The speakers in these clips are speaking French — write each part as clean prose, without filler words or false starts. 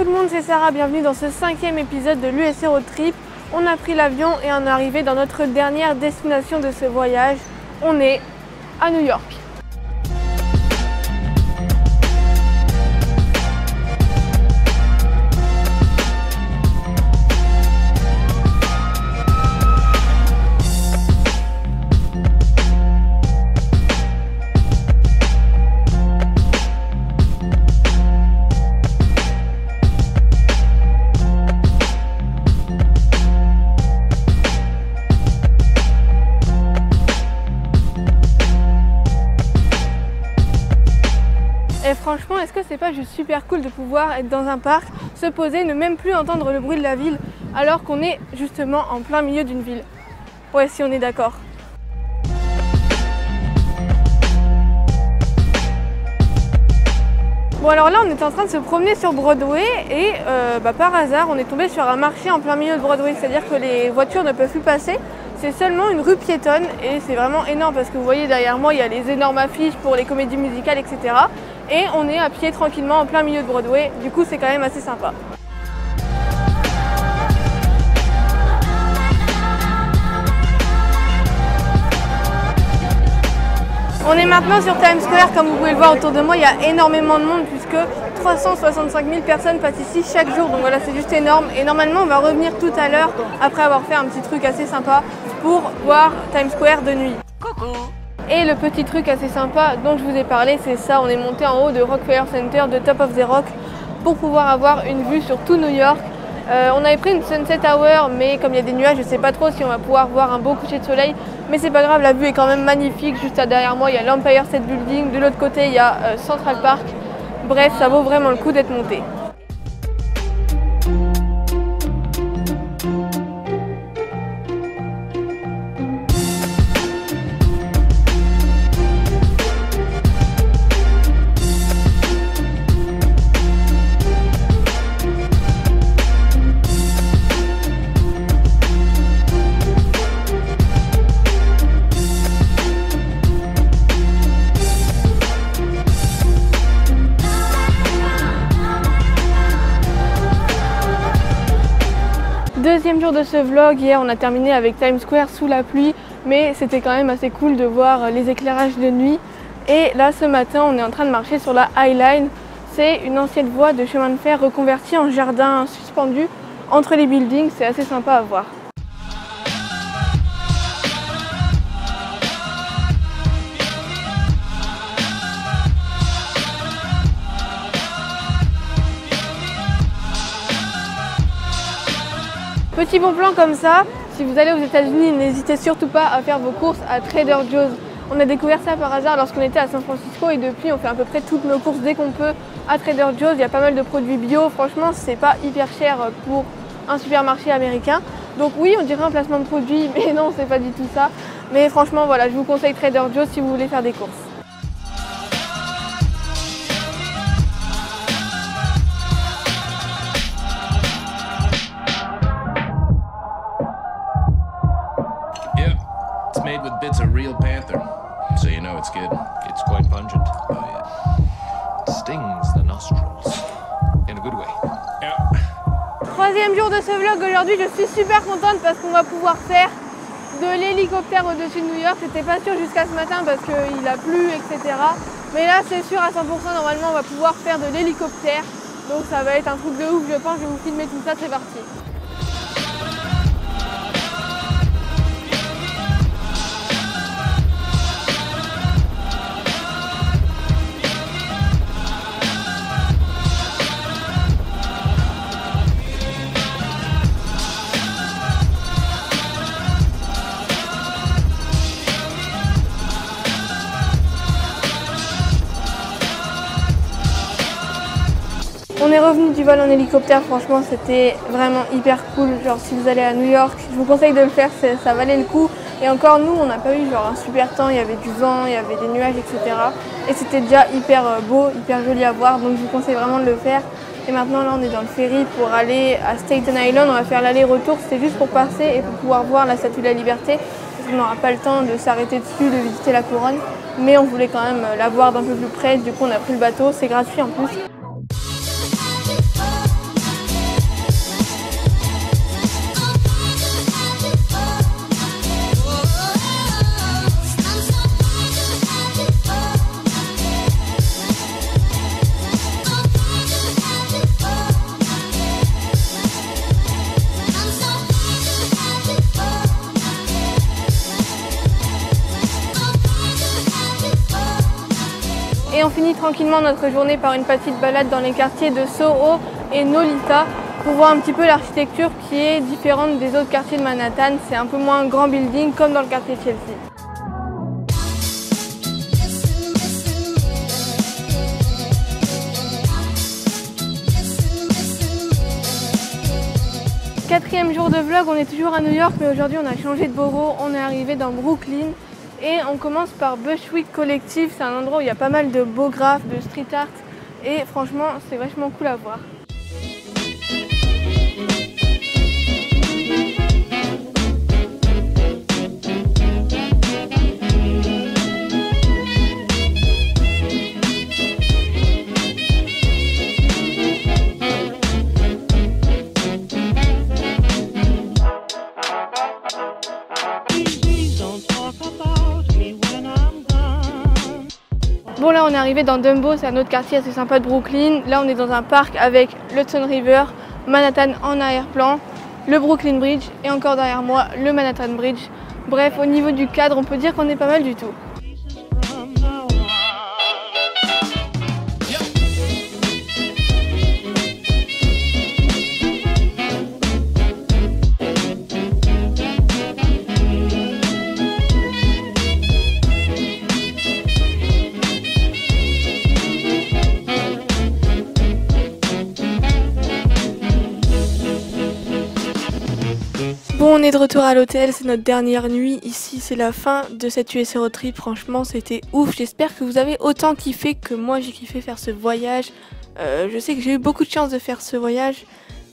tout le monde, c'est Sarah, bienvenue dans ce 5e épisode de l'USC Road Trip. On a pris l'avion et on est arrivé dans notre dernière destination de ce voyage. On est à New York. Et franchement, est-ce que c'est pas juste super cool de pouvoir être dans un parc, se poser, ne même plus entendre le bruit de la ville, alors qu'on est justement en plein milieu d'une ville? Ouais, si on est d'accord. Bon alors là, on était en train de se promener sur Broadway et par hasard, on est tombé sur un marché en plein milieu de Broadway, c'est-à-dire que les voitures ne peuvent plus passer. C'est seulement une rue piétonne et c'est vraiment énorme parce que vous voyez derrière moi, il y a les énormes affiches pour les comédies musicales, etc. Et on est à pied tranquillement en plein milieu de Broadway, du coup c'est quand même assez sympa. On est maintenant sur Times Square, comme vous pouvez le voir autour de moi, il y a énormément de monde puisque 365 000 personnes passent ici chaque jour, donc voilà, c'est juste énorme. Et normalement on va revenir tout à l'heure, après avoir fait un petit truc assez sympa, pour voir Times Square de nuit. Coucou! Et le petit truc assez sympa dont je vous ai parlé, c'est ça, on est monté en haut de Rockefeller Center, de Top of the Rock, pour pouvoir avoir une vue sur tout New York. On avait pris une Sunset Hour, mais comme il y a des nuages, je ne sais pas trop si on va pouvoir voir un beau coucher de soleil. Mais c'est pas grave, la vue est quand même magnifique. Juste derrière moi, il y a l'Empire State Building. De l'autre côté, il y a Central Park. Bref, ça vaut vraiment le coup d'être monté. Deuxième jour de ce vlog, hier on a terminé avec Times Square sous la pluie, mais c'était quand même assez cool de voir les éclairages de nuit. Et là ce matin on est en train de marcher sur la High Line, c'est une ancienne voie de chemin de fer reconvertie en jardin suspendu entre les buildings, c'est assez sympa à voir. Petit bon plan comme ça, si vous allez aux États-Unis, n'hésitez surtout pas à faire vos courses à Trader Joe's. On a découvert ça par hasard lorsqu'on était à San Francisco et depuis on fait à peu près toutes nos courses dès qu'on peut à Trader Joe's. Il y a pas mal de produits bio, franchement c'est pas hyper cher pour un supermarché américain. Donc oui, on dirait un placement de produit, mais non, c'est pas du tout ça. Mais franchement voilà, je vous conseille Trader Joe's si vous voulez faire des courses. Made with bits of real panther, so you know it's good. It's quite pungent. Oh yeah. Stings the nostrils in a good way. Yeah. Troisième jour de ce vlog aujourd'hui, je suis super contente parce qu'on va pouvoir faire de l'hélicoptère au-dessus de New York. C'était pas sûr jusqu'à ce matin parce qu'il a plu, etc. Mais là c'est sûr à 100%, normalement on va pouvoir faire de l'hélicoptère. Donc ça va être un truc de ouf, je pense. Je vais vous filmer tout ça, c'est parti. On est revenu du vol en hélicoptère, franchement c'était vraiment hyper cool. Genre si vous allez à New York, je vous conseille de le faire, ça valait le coup. Et encore nous, on n'a pas eu genre un super temps, il y avait du vent, il y avait des nuages, etc. Et c'était déjà hyper beau, hyper joli à voir, donc je vous conseille vraiment de le faire. Et maintenant là on est dans le ferry pour aller à Staten Island, on va faire l'aller-retour, c'était juste pour passer et pour pouvoir voir la Statue de la Liberté. Parce qu'on n'aura pas le temps de s'arrêter dessus, de visiter la couronne. Mais on voulait quand même la voir d'un peu plus près, du coup on a pris le bateau, c'est gratuit en plus. Et on finit tranquillement notre journée par une petite balade dans les quartiers de Soho et Nolita pour voir un petit peu l'architecture qui est différente des autres quartiers de Manhattan. C'est un peu moins grand building comme dans le quartier de Chelsea. Quatrième jour de vlog, on est toujours à New York, mais aujourd'hui on a changé de borough, on est arrivé dans Brooklyn et on commence par Bushwick Collective. C'est un endroit où il y a pas mal de beaux graphes, de street art et franchement c'est vachement cool à voir. Bon, là on est arrivé dans Dumbo, c'est un autre quartier assez sympa de Brooklyn. Là on est dans un parc avec le Hudson River, Manhattan en arrière-plan, le Brooklyn Bridge et encore derrière moi le Manhattan Bridge. Bref, au niveau du cadre, on peut dire qu'on est pas mal du tout. Bon, on est de retour à l'hôtel, c'est notre dernière nuit ici, c'est la fin de cette USA Road Trip, franchement c'était ouf, j'espère que vous avez autant kiffé que moi j'ai kiffé faire ce voyage. Je sais que j'ai eu beaucoup de chance de faire ce voyage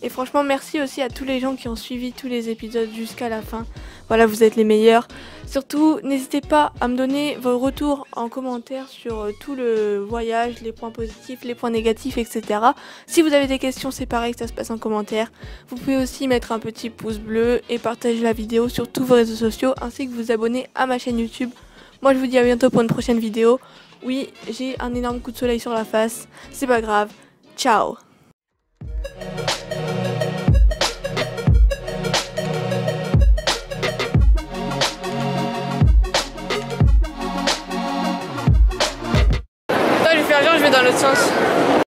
et franchement merci aussi à tous les gens qui ont suivi tous les épisodes jusqu'à la fin. Voilà, vous êtes les meilleurs. Surtout, n'hésitez pas à me donner vos retours en commentaire sur tout le voyage, les points positifs, les points négatifs, etc. Si vous avez des questions, c'est pareil, ça se passe en commentaire. Vous pouvez aussi mettre un petit pouce bleu et partager la vidéo sur tous vos réseaux sociaux, ainsi que vous abonner à ma chaîne YouTube. Moi, je vous dis à bientôt pour une prochaine vidéo. Oui, j'ai un énorme coup de soleil sur la face, c'est pas grave. Ciao! Je vais dans l'autre sens.